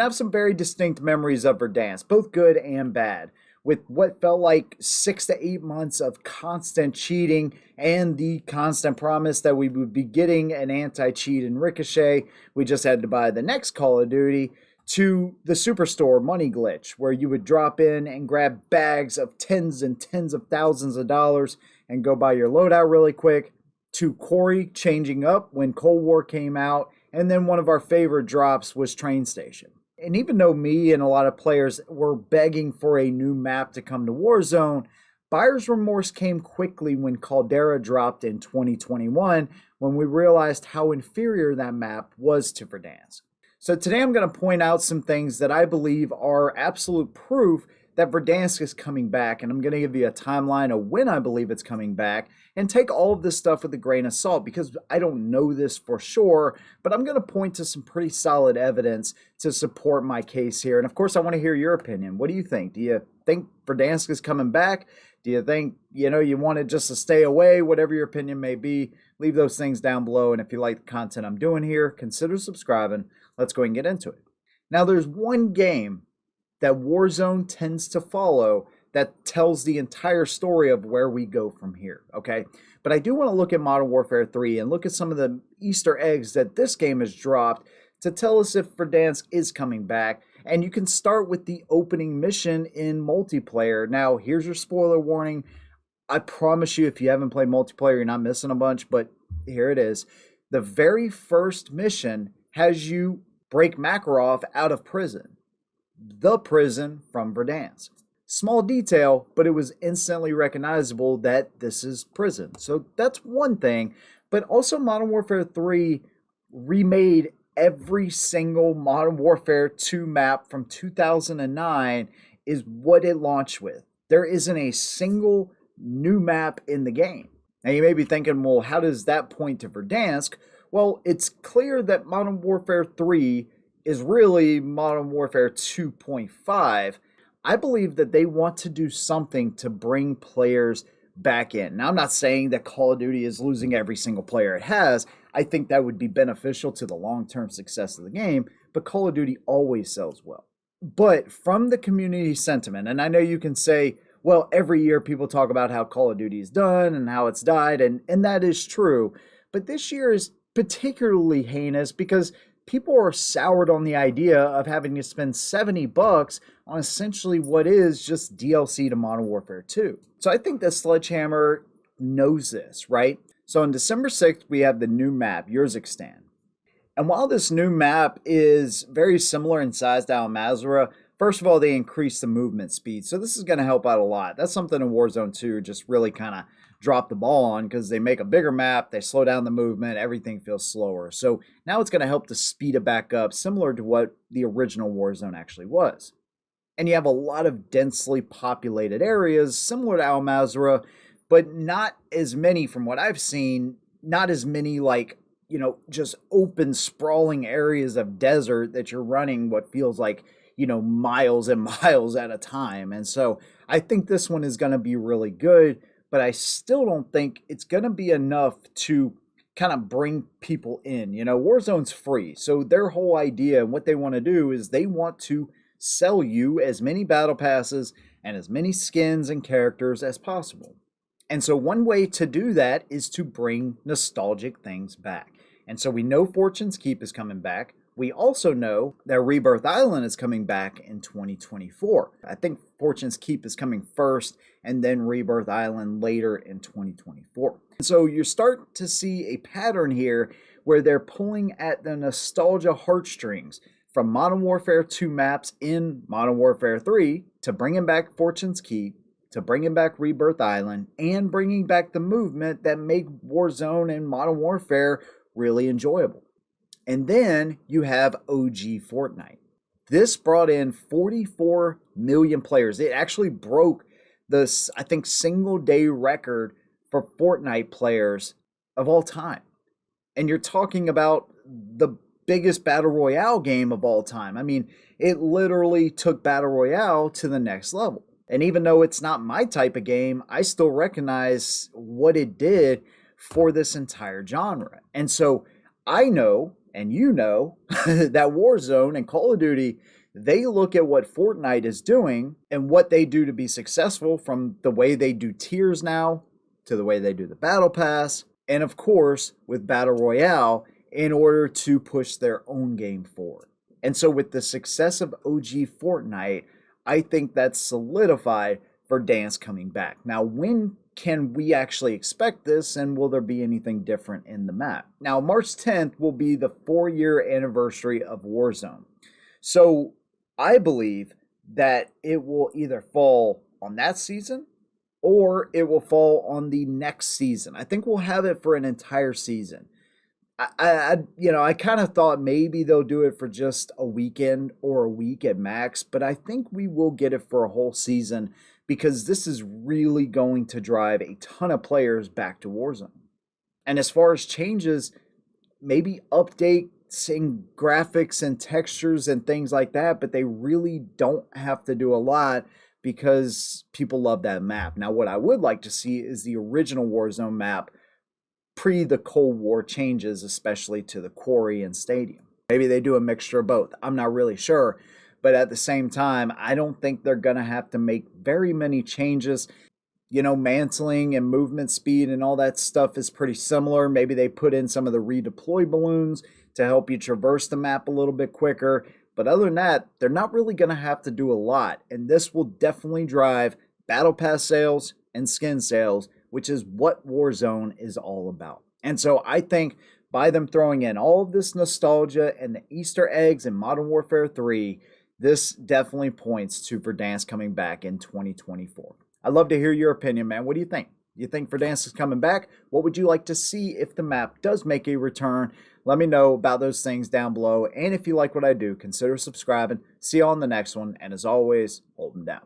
I have some very distinct memories of Verdansk, both good and bad, with what felt like 6 to 8 months of constant cheating and the constant promise that we would be getting an anti-cheat in Ricochet. We just had to buy the next Call of Duty, to the Superstore money glitch, where you would drop in and grab bags of tens and tens of thousands of dollars and go buy your loadout really quick, to Corey changing up when Cold War came out, and then one of our favorite drops was Train Station. And even though me and a lot of players were begging for a new map to come to Warzone, buyer's remorse came quickly when Caldera dropped in 2021, when we realized how inferior that map was to Verdansk. So today I'm going to point out some things that I believe are absolute proof that Verdansk is coming back, and I'm going to give you a timeline of when I believe it's coming back, and take all of this stuff with a grain of salt because I don't know this for sure, but I'm going to point to some pretty solid evidence to support my case here. And of course, I want to hear your opinion. What do you think? Do you think Verdansk is coming back? Do you think, you want it just to stay away? Whatever your opinion may be, leave those things down below. And if you like the content I'm doing here, consider subscribing. Let's go and get into it. Now, there's one game that Warzone tends to follow that tells the entire story of where we go from here, okay? But I do want to look at Modern Warfare 3 and look at some of the Easter eggs that this game has dropped to tell us if Verdansk is coming back. And you can start with the opening mission in multiplayer. Now, here's your spoiler warning. I promise you, if you haven't played multiplayer, you're not missing a bunch, but here it is. The very first mission has you break Makarov out of prison. The prison from Verdansk. Small detail, but it was instantly recognizable that this is prison. So that's one thing. But also Modern Warfare 3 remade every single Modern Warfare 2 map from 2009 is what it launched with. There isn't a single new map in the game. Now you may be thinking, well, how does that point to Verdansk? Well, it's clear that Modern Warfare 3 is really Modern Warfare 2.5. I believe that they want to do something to bring players back in. Now, I'm not saying that Call of Duty is losing every single player it has. I think that would be beneficial to the long-term success of the game, but Call of Duty always sells well. But from the community sentiment, and I know you can say, well, every year people talk about how Call of Duty is done and how it's died, and that is true. But this year is particularly heinous because people are soured on the idea of having to spend $70 on essentially what is just DLC to Modern Warfare 2. So I think that Sledgehammer knows this, right? So on December 6th, we have the new map, Yurzikistan. And while this new map is very similar in size to Al Mazrah, first of all, they increased the movement speed. So this is going to help out a lot. That's something in Warzone 2 just really kind of drop the ball on because they make a bigger map, they slow down the movement, everything feels slower. So now it's going to help to speed it back up, similar to what the original Warzone actually was. And you have a lot of densely populated areas, similar to Al Mazrah, but not as many from what I've seen, not as many like, just open, sprawling areas of desert that you're running what feels like, miles and miles at a time. And so I think this one is going to be really good, but I still don't think it's going to be enough to kind of bring people in. Warzone's free. So their whole idea and what they want to do is they want to sell you as many battle passes and as many skins and characters as possible. And so one way to do that is to bring nostalgic things back. And so we know Fortune's Keep is coming back. We also know that Rebirth Island is coming back in 2024. I think Fortune's Keep is coming first and then Rebirth Island later in 2024. And so you're starting to see a pattern here where they're pulling at the nostalgia heartstrings from Modern Warfare 2 maps in Modern Warfare 3 to bringing back Fortune's Keep, to bringing back Rebirth Island, and bringing back the movement that make Warzone and Modern Warfare really enjoyable. And then you have OG Fortnite. This brought in 44 million players. It actually broke the, I think, single day record for Fortnite players of all time. And you're talking about the biggest battle royale game of all time. I mean, it literally took battle royale to the next level. And even though it's not my type of game, I still recognize what it did for this entire genre. And so I know And you know that Warzone and Call of Duty, they look at what Fortnite is doing and what they do to be successful, from the way they do tiers now to the way they do the battle pass, and of course with battle royale, in order to push their own game forward. And so with the success of OG Fortnite, I think that's solidified Verdansk coming back. Now, when can we actually expect this, and will there be anything different in the map? Now, March 10th will be the 4-year anniversary of Warzone. So I believe that it will either fall on that season or it will fall on the next season. I think we'll have it for an entire season. I kind of thought maybe they'll do it for just a weekend or a week at max, but I think we will get it for a whole season, because this is really going to drive a ton of players back to Warzone. And as far as changes, maybe updates in graphics and textures and things like that, but they really don't have to do a lot because people love that map. Now, what I would like to see is the original Warzone map pre the Cold War changes, especially to the quarry and stadium. Maybe they do a mixture of both. I'm not really sure. But at the same time, I don't think they're going to have to make very many changes. Mantling and movement speed and all that stuff is pretty similar. Maybe they put in some of the redeploy balloons to help you traverse the map a little bit quicker. But other than that, they're not really going to have to do a lot. And this will definitely drive Battle Pass sales and skin sales, which is what Warzone is all about. And so I think by them throwing in all of this nostalgia and the Easter eggs in Modern Warfare 3, this definitely points to Verdansk coming back in 2024. I'd love to hear your opinion, man. What do you think? You think Verdansk is coming back? What would you like to see if the map does make a return? Let me know about those things down below. And if you like what I do, consider subscribing. See you on the next one. And as always, hold them down.